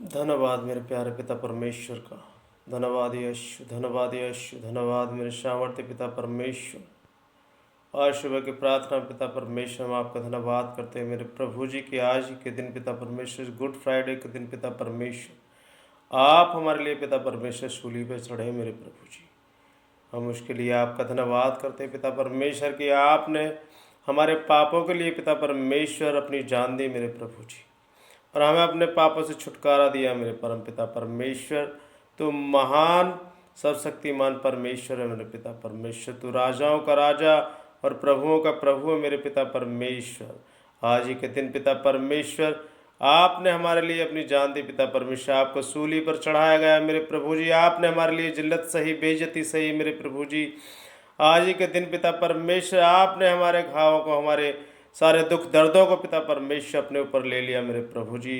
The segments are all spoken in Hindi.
धन्यवाद मेरे प्यारे पिता परमेश्वर का। धन्यवाद यीशु, धन्यवाद यीशु, धन्यवाद मेरे सामर्थ्य पिता परमेश्वर। आज सुबह की प्रार्थना पिता परमेश्वर, हम आपका धन्यवाद करते हैं मेरे प्रभु जी की आज के दिन पिता परमेश्वर, गुड फ्राइडे के दिन पिता परमेश्वर आप हमारे लिए पिता परमेश्वर सूली पे चढ़े मेरे प्रभु जी। हम उसके लिए आपका धन्यवाद करते हैं पिता परमेश्वर कि आपने हमारे पापों के लिए पिता परमेश्वर अपनी जान दी मेरे प्रभु जी, और हमें अपने पापों से छुटकारा दिया मेरे परम पिता परमेश्वर। तो महान सर्वशक्तिमान परमेश्वर है मेरे पिता परमेश्वर। तू राजाओं का राजा और प्रभुओं का प्रभु है मेरे पिता परमेश्वर। आज ही के दिन पिता परमेश्वर आपने हमारे लिए अपनी जान दी पिता परमेश्वर। आपको सूली पर चढ़ाया गया मेरे प्रभु जी। आपने हमारे लिए जिल्लत सही, बेइज्जती सही मेरे प्रभु जी। आज ही के दिन पिता परमेश्वर आपने हमारे घावों को, हमारे सारे दुख दर्दों को पिता परमेश्वर अपने ऊपर ले लिया मेरे प्रभु जी।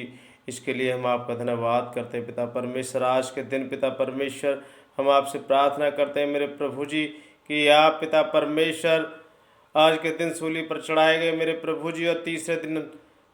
इसके लिए हम आपका धन्यवाद करते हैं पिता परमेश्वर। आज के दिन पिता परमेश्वर हम आपसे प्रार्थना करते हैं मेरे प्रभु जी कि आप पिता परमेश्वर आज के दिन सूली पर चढ़ाए गए मेरे प्रभु जी, और तीसरे दिन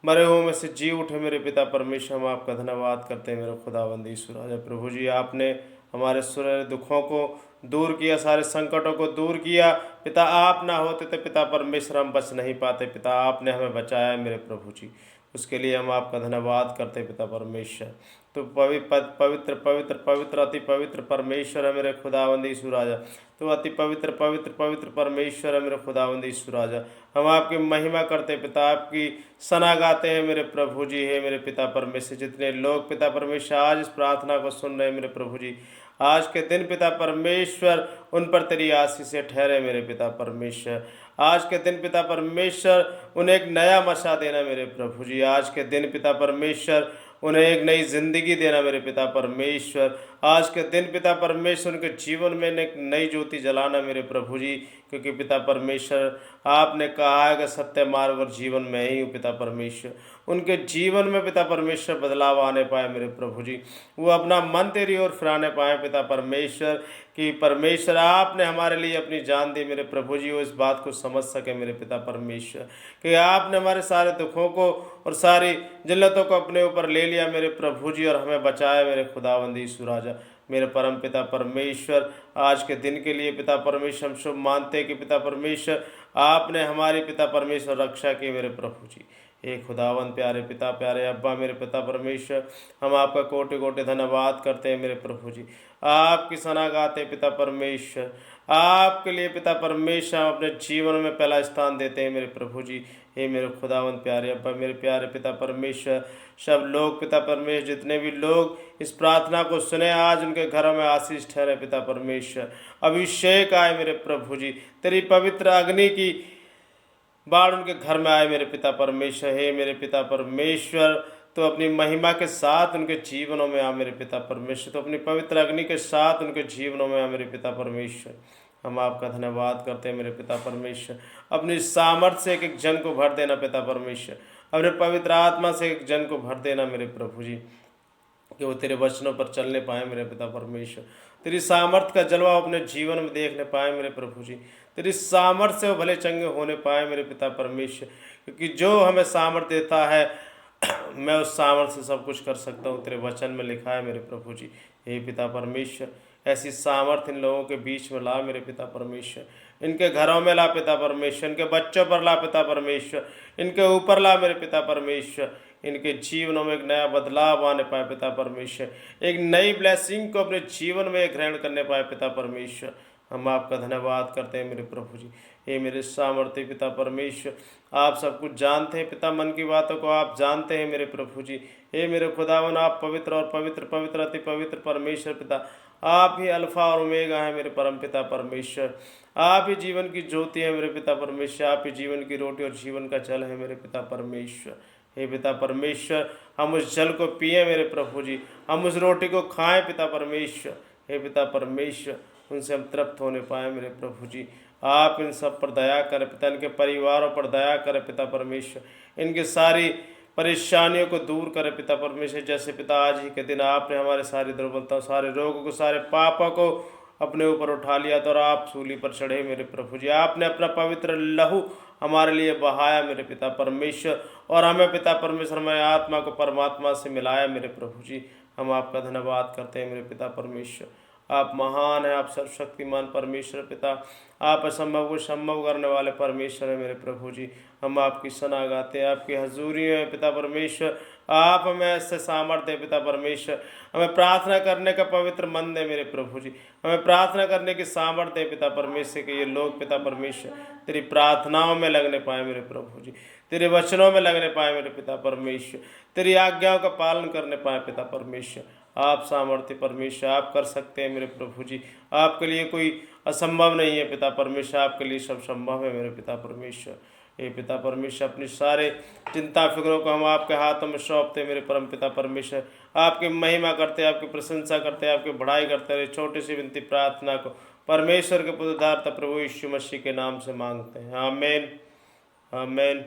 मरे हुए में से जी उठे मेरे पिता परमेश्वर। हम आपका धन्यवाद करते हैं मेरे खुदावंद ईश्वर राजा प्रभु जी। आपने हमारे सारे दुखों को दूर किया, सारे संकटों को दूर किया पिता। आप ना होते तो पिता परमेश्वर हम बच नहीं पाते पिता। आपने हमें बचाया मेरे प्रभु जी, उसके लिए हम आपका धन्यवाद करते पिता परमेश्वर। तो पवित्र पवित्र पवित्र पवित्र अति पवित्र परमेश्वर है मेरे खुदावंद यीशु राजा। तो अति पवित्र पवित्र पवित्र परमेश्वर है मेरे खुदावंद यीशु राजा। हम आपकी महिमा करते पिता, आपकी सना गाते हैं मेरे प्रभु जी। है मेरे पिता परमेश्वर, जितने लोग पिता परमेश्वर आज इस प्रार्थना को सुन रहे हैं मेरे प्रभु जी, आज के दिन पिता परमेश्वर उन पर तेरी आशीष से ठहरे मेरे पिता परमेश्वर। आज के दिन पिता परमेश्वर उन्हें एक नया मशा देना मेरे प्रभु जी। आज के दिन पिता परमेश्वर उन्हें एक नई जिंदगी देना मेरे पिता परमेश्वर। आज के दिन पिता परमेश्वर उनके जीवन में एक नई ज्योति जलाना मेरे प्रभु जी, क्योंकि पिता परमेश्वर आपने कहा है कि सत्य मार्ग और जीवन में ही हूँ पिता परमेश्वर। उनके जीवन में पिता परमेश्वर बदलाव आने पाए मेरे प्रभु जी, वो अपना मन तेरी ओर फिराने पाए पिता परमेश्वर। कि परमेश्वर आपने हमारे लिए अपनी जान दी मेरे प्रभु जी, वो इस बात को समझ सके मेरे पिता परमेश्वर कि आपने हमारे सारे दुखों को और सारी जिल्लतों को अपने ऊपर ले लिया मेरे प्रभु जी, और हमें बचाया मेरे खुदावंद यीशु राजा मेरे परम पिता परमेश्वर। आज के दिन के लिए पिता परमेश्वर हम शुभ मानते हैं कि पिता परमेश्वर आपने हमारी पिता परमेश्वर रक्षा की मेरे प्रभु जी। हे खुदावन प्यारे पिता, प्यारे अब्बा मेरे पिता परमेश्वर, हम आपका कोटि कोटि धन्यवाद करते हैं मेरे प्रभु जी। आपकी सना गाते पिता परमेश्वर। आपके लिए पिता परमेश्वर हम अपने जीवन में पहला स्थान देते हैं मेरे प्रभु जी। हे मेरे खुदावन प्यारे अब्बा मेरे प्यारे पिता परमेश्वर, सब लोग पिता परमेश्वर, जितने भी लोग इस प्रार्थना को सुने आज उनके घरों में आशीष ठहरे पिता परमेश्वर। अभिषेक आए मेरे प्रभु जी, तेरी पवित्र अग्नि की बाढ़ उनके घर में आए मेरे पिता परमेश्वर। हे मेरे पिता परमेश्वर, तो अपनी महिमा के साथ उनके जीवनों में आ मेरे पिता परमेश्वर। तो अपनी पवित्र अग्नि के साथ उनके जीवनों में आ मेरे पिता परमेश्वर। हम आपका धन्यवाद करते हैं मेरे पिता परमेश्वर। अपनी सामर्थ्य से एक एक जन को भर देना पिता परमेश्वर, अपने पवित्र आत्मा से एक जन को भर देना मेरे प्रभु जी, कि वो तेरे वचनों पर चलने पाए मेरे पिता परमेश्वर। तेरी सामर्थ्य का जलवा अपने जीवन में देखने पाए मेरे प्रभु जी। तेरी सामर्थ्य से वो भले चंगे होने पाए मेरे पिता परमेश्वर, क्योंकि जो हमें सामर्थ्य देता है मैं उस सामर्थ्य से सब कुछ कर सकता हूँ, तेरे वचन में लिखा है मेरे प्रभु जी। हे पिता परमेश्वर, ऐसी सामर्थ्य इन लोगों के बीच में ला मेरे पिता परमेश्वर। इनके घरों में ला पिता परमेश्वर, इनके बच्चों पर ला पिता परमेश्वर, इनके ऊपर ला मेरे पिता परमेश्वर। इनके जीवनों में एक नया बदलाव आने पाए पिता परमेश्वर, एक नई ब्लेसिंग को अपने जीवन में ग्रहण करने पाए पिता परमेश्वर। हम आपका धन्यवाद करते हैं मेरे प्रभु जी। हे मेरे सामर्थ्य पिता परमेश्वर, आप सब कुछ जानते हैं पिता, मन की बातों को आप जानते हैं मेरे प्रभु जी। हे मेरे खुदावन, आप पवित्र और पवित्र पवित्र अति पवित्र परमेश्वर पिता। आप ही अल्फा और ओमेगा है मेरे परम पिता परमेश्वर। आप ही जीवन की ज्योति है मेरे पिता परमेश्वर। आप ही जीवन की रोटी और जीवन का जल है मेरे पिता परमेश्वर। हे पिता परमेश्वर, हम उस जल को पिए मेरे प्रभु जी, हम उस रोटी को खाएं पिता परमेश्वर। हे पिता परमेश्वर, उनसे हम तृप्त होने पाए मेरे प्रभु जी। आप इन सब पर दया करें पिता, इनके परिवारों पर दया करें पिता परमेश्वर। इनकी सारी परेशानियों को दूर करें पिता परमेश्वर। जैसे पिता आज ही के दिन आपने हमारे सारी दुर्बलताओं, सारे रोगों को, सारे पापों को अपने ऊपर उठा लिया था और आप सूली पर चढ़े मेरे प्रभु जी। आपने अपना पवित्र लहू हमारे लिए बहाया मेरे पिता परमेश्वर, और हमें पिता परमेश्वर हमारे आत्मा को परमात्मा से मिलाया मेरे प्रभु जी। हम आपका धन्यवाद करते हैं मेरे पिता परमेश्वर। आप महान हैं, आप सर्वशक्तिमान परमेश्वर पिता, आप असंभव को संभव करने वाले परमेश्वर हैं मेरे प्रभु जी। हम आपकी सना गाते हैं, आपकी हजूरी में पिता परमेश्वर। आप हमें ऐसे सामर्थ्य है पिता परमेश्वर, हमें प्रार्थना करने का पवित्र मन दे मेरे प्रभु जी। हमें प्रार्थना करने की सामर्थ्य है पिता परमेश्वर के ये लोग पिता परमेश्वर तेरी प्रार्थनाओं में लगने पाए मेरे प्रभु जी, तेरे वचनों में लगने पाए मेरे पिता परमेश्वर, तेरी आज्ञाओं का पालन करने पाए पिता परमेश्वर। आप सामर्थ्य परमेश्वर, आप कर सकते हैं मेरे प्रभु जी। आपके लिए कोई असंभव नहीं है पिता परमेश्वर, आपके लिए सब संभव है मेरे पिता परमेश्वर। हे पिता परमेश्वर, अपनी सारे चिंता फिक्रों को हम आपके हाथों में सौंपते मेरे परम पिता परमेश्वर। आपकी महिमा करते, आपकी प्रशंसा करते, आपकी बढ़ाई करते रहे। छोटी सी विनती प्रार्थना को परमेश्वर के पुत्रधारता प्रभु यीशु मसीह के नाम से मांगते हैं, आमीन आमीन।